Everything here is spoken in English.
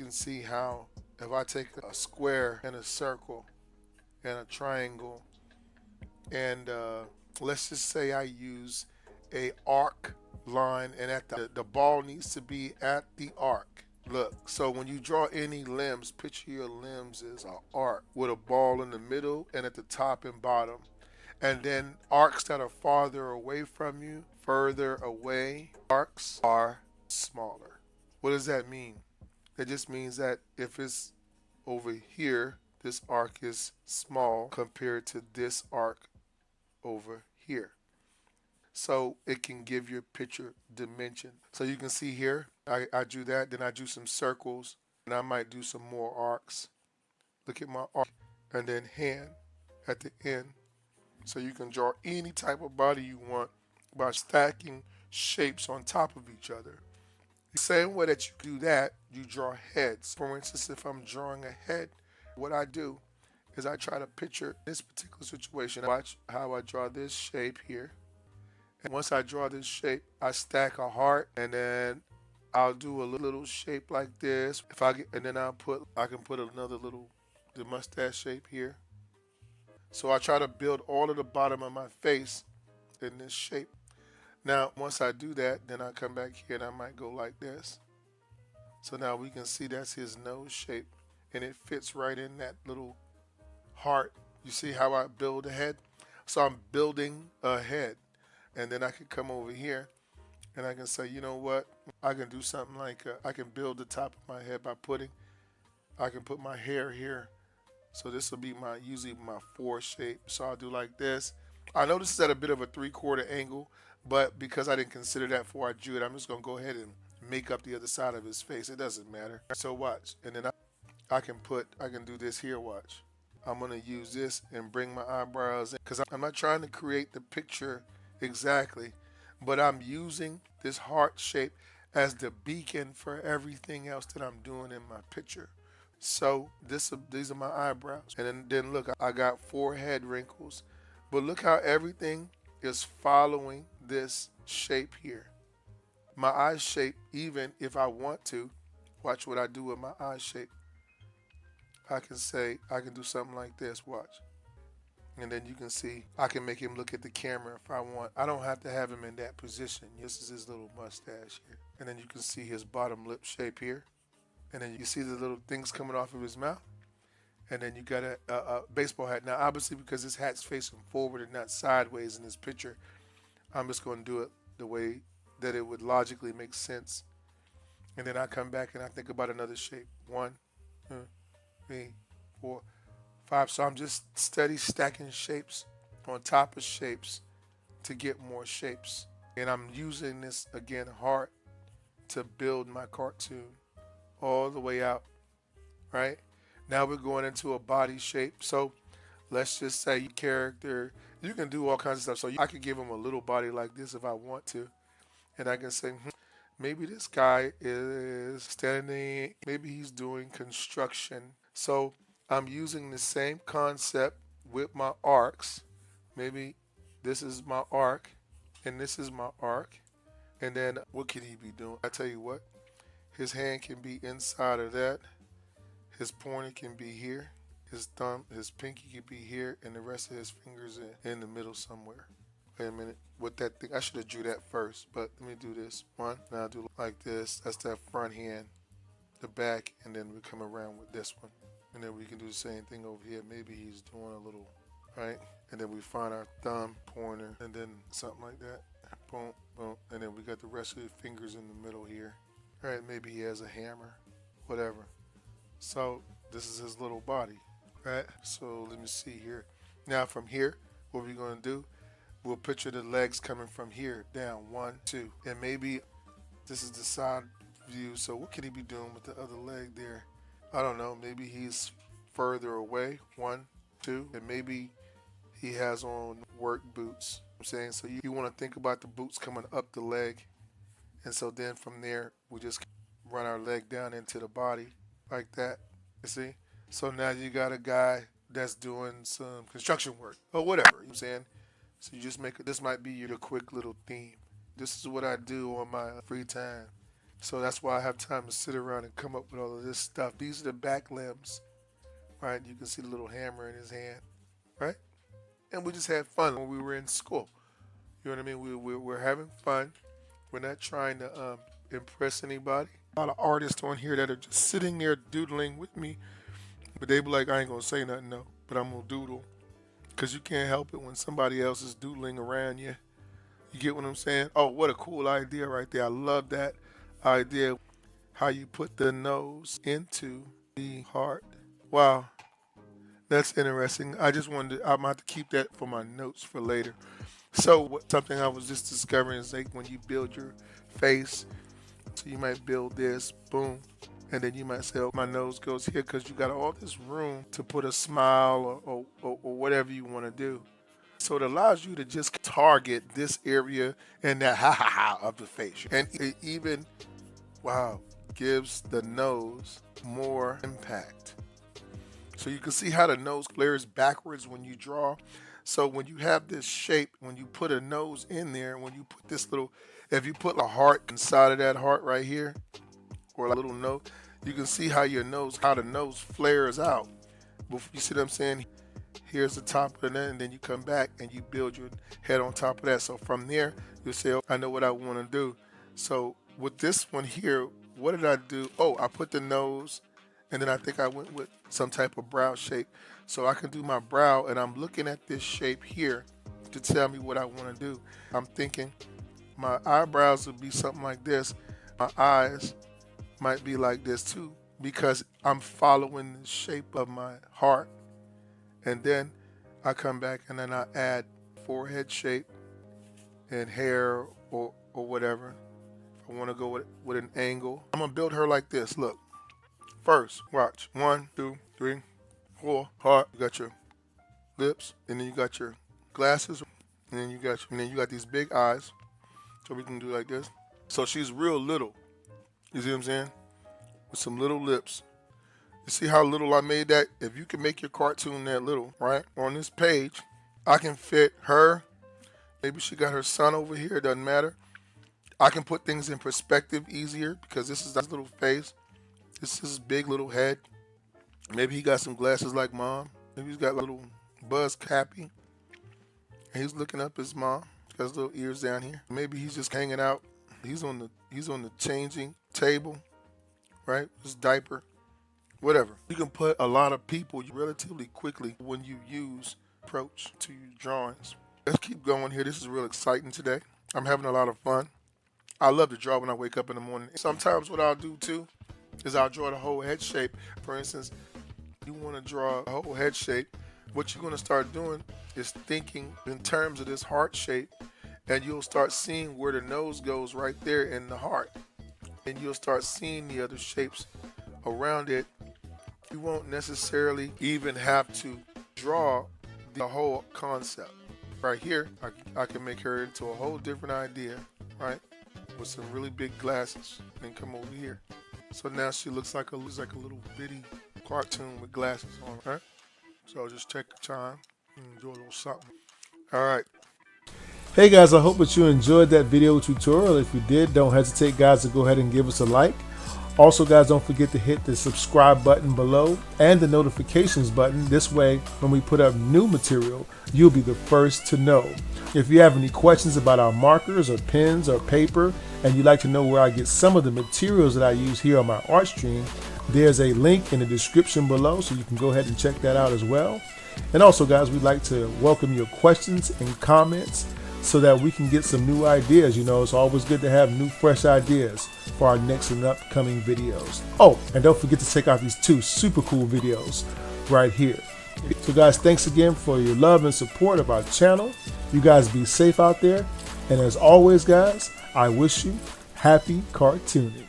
can see how if I take a square and a circle and a triangle and let's just say I use a arc line and at the ball needs to be at the arc. Look, so when you draw any limbs, picture your limbs as an arc with a ball in the middle and at the top and bottom. And then arcs that are farther away from you, further away, arcs are smaller. What does that mean? That just means that if it's over here, this arc is small compared to this arc over here. So it can give your picture dimension. So you can see here, I drew that, then I drew some circles, and I might do some more arcs. Look at my arc, and then hand at the end. So you can draw any type of body you want by stacking shapes on top of each other. The same way that you do that, you draw heads. For instance, if I'm drawing a head, what I do is I try to picture this particular situation. Watch how I draw this shape here. And once I draw this shape, I stack a heart and then I'll do a little shape like this. If I get, and then I can put another little, the mustache shape here. So I try to build all of the bottom of my face in this shape. Now, once I do that, then I come back here and I might go like this. So now we can see that's his nose shape and it fits right in that little heart. You see how I build a head? So I'm building a head. And then I can come over here and I can say, you know what? I can do something like I can build the top of my head by I can put my hair here. So this will be usually my four shape. So I'll do like this. I know this is at a bit of a 3/4 angle, but because I didn't consider that before I drew it, I'm just going to go ahead and make up the other side of his face. It doesn't matter. So watch. And then I can do this here, watch. I'm going to use this and bring my eyebrows in because I'm not trying to create the picture exactly, but I'm using this heart shape as the beacon for everything else that I'm doing in my picture. So these are my eyebrows. And then look, I got four head wrinkles. But look how everything is following this shape here. My eye shape, even if I want to, watch what I do with my eye shape. I can do something like this, watch. And then you can see, I can make him look at the camera if I want. I don't have to have him in that position. This is his little mustache here. And then you can see his bottom lip shape here. And then you see the little things coming off of his mouth. And then you got a baseball hat. Now, obviously, because this hat's facing forward and not sideways in this picture, I'm just going to do it the way that it would logically make sense. And then I come back and I think about another shape. 1, 2, 3, 4, 5. So I'm just steady stacking shapes on top of shapes to get more shapes. And I'm using this, again, heart to build my cartoon all the way out, right? Now we're going into a body shape. So let's just say character, you can do all kinds of stuff. So I could give him a little body like this if I want to. And I can say, maybe this guy is standing, maybe he's doing construction. So I'm using the same concept with my arcs. Maybe this is my arc and this is my arc. And then what can he be doing? I tell you what, his hand can be inside of that. His pointer can be here. His thumb, his pinky can be here, and the rest of his fingers in the middle somewhere. Wait a minute. With that thing, I should have drew that first, but let me do this. One, now I do like this. That's that front hand, the back, and then we come around with this one. And then we can do the same thing over here. Maybe he's doing a little, right? And then we find our thumb, pointer, and then something like that. Boom, boom. And then we got the rest of the fingers in the middle here. All right, maybe he has a hammer, whatever. So this is his little body, right? So let me see here. Now from here, what we're going to do, we'll picture the legs coming from here down, 1, 2. And maybe this is the side view. So what could he be doing with the other leg there? I don't know. Maybe he's further away, 1, 2. And maybe he has on work boots. I'm saying, so you want to think about the boots coming up the leg. And so then from there, we just run our leg down into the body like that. You see? So now you got a guy that's doing some construction work or whatever. You know what I'm saying? So you just this might be your quick little theme. This is what I do on my free time. So that's why I have time to sit around and come up with all of this stuff. These are the back limbs, right? You can see the little hammer in his hand, right? And we just had fun when we were in school. You know what I mean? We're having fun. We're not trying to impress anybody. A lot of artists on here that are just sitting there doodling with me, but they be like, I ain't gonna say nothing, no, but I'm gonna doodle. Because you can't help it when somebody else is doodling around you. You get what I'm saying? Oh, what a cool idea right there. I love that idea. How you put the nose into the heart. Wow, that's interesting. I just wanted to, I'm about to keep that for my notes for later. So something I was just discovering is like when you build your face, so you might build this, boom, and then you might say, oh, my nose goes here because you got all this room to put a smile or whatever you want to do. So it allows you to just target this area and that ha ha ha of the face. And it even, wow, gives the nose more impact. So you can see how the nose flares backwards when you draw. So when you have this shape, when you put a nose in there, when you put this little, if you put a heart inside of that heart right here, or a little nose, you can see how your nose, how the nose flares out. You see what I'm saying? Here's the top of that, and then you come back and you build your head on top of that. So from there, you say, oh, I know what I want to do. So with this one here, what did I do? Oh, I put the nose, and then I think I went with some type of brow shape. So I can do my brow, and I'm looking at this shape here to tell me what I want to do. I'm thinking my eyebrows would be something like this. My eyes might be like this too, because I'm following the shape of my heart. And then I come back and then I add forehead shape and hair or whatever. If I want to go with an angle, I'm going to build her like this. Look, first, watch. 1, 2, 3, 4, heart. You got your lips, and then you got your glasses, and then you got these big eyes. So we can do like this. So she's real little. You see what I'm saying? With some little lips. You see how little I made that? If you can make your cartoon that little, right? On this page, I can fit her. Maybe she got her son over here. It doesn't matter. I can put things in perspective easier because this is his little face. This is his big little head. Maybe he got some glasses like mom. Maybe he's got a little buzz cappy. And he's looking up his mom. He's got his little ears down here. Maybe he's just hanging out. He's on the changing table, right? His diaper. Whatever. You can put a lot of people relatively quickly when you use approach to your drawings. Let's keep going here. This is real exciting today. I'm having a lot of fun. I love to draw when I wake up in the morning. Sometimes what I'll do too is I'll draw the whole head shape. For instance, you want to draw a whole head shape. What you're going to start doing is thinking in terms of this heart shape, and you'll start seeing where the nose goes right there in the heart. And you'll start seeing the other shapes around it. You won't necessarily even have to draw the whole concept. Right here, I can make her into a whole different idea, right? With some really big glasses, and come over here. So now she looks like a little bitty cartoon with glasses on, right? So just take your time and do a little something. All right. Hey guys, I hope that you enjoyed that video tutorial. If you did, don't hesitate guys to go ahead and give us a like. Also guys, don't forget to hit the subscribe button below and the notifications button. This way, when we put up new material, you'll be the first to know. If you have any questions about our markers or pens or paper, and you'd like to know where I get some of the materials that I use here on my art stream, there's a link in the description below, so you can go ahead and check that out as well. And also guys, we'd like to welcome your questions and comments so that we can get some new ideas. You know, it's always good to have new, fresh ideas for our next and upcoming videos. Oh, and don't forget to check out these 2 super cool videos right here. So guys, thanks again for your love and support of our channel. You guys be safe out there. And as always, guys, I wish you happy cartooning.